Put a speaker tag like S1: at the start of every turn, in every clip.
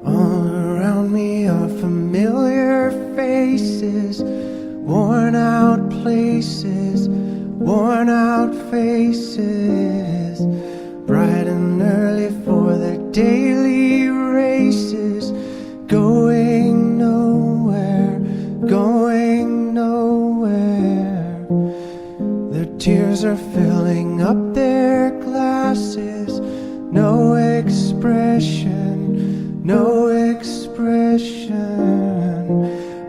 S1: All around me are familiar faces, worn out places, worn out faces, bright and early for their daily races, going nowhere, going nowhere. Their tears are filling up their glasses, no expression, no expression.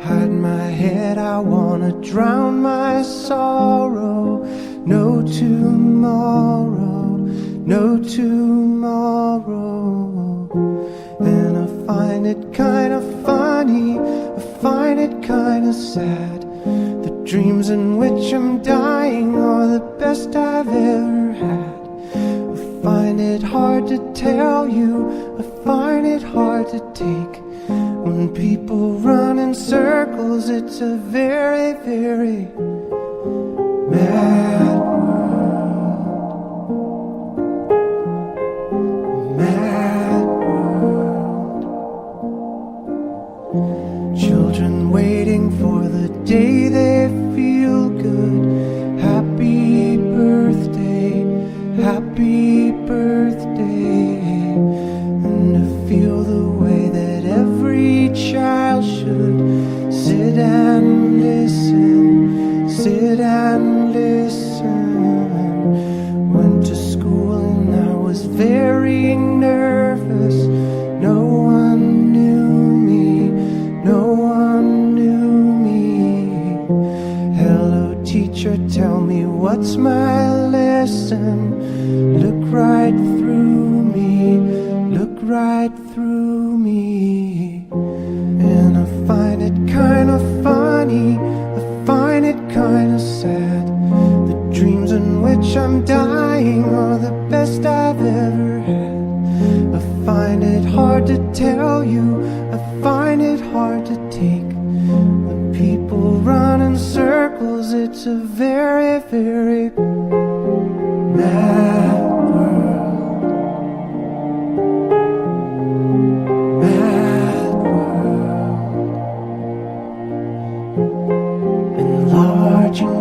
S1: Hide my head, I wanna drown my sorrow. No tomorrow, no tomorrow. And I find it kinda funny, I find it kinda sad. The dreams in which I'm dying are the best I've ever had. I find it hard to tell you, I find it hard to take. When people run in circles, it's a very, very mad world. Mad world. Children waiting for the day they feel good. Happy birthday, happy birthday. And to feel the way that every child should sit and listen, sit and listen. Went to school and I was very nervous. No one knew me, no one knew me. Hello teacher, tell me what's my lesson. Look right through me, look right through me. And I find it kinda funny, I find it kinda sad. The dreams in which I'm dying are the best I've ever had. I find it hard to tell you, I find it hard to take. When people run in circles, it's a very, very mad world. Mad world. Enlarging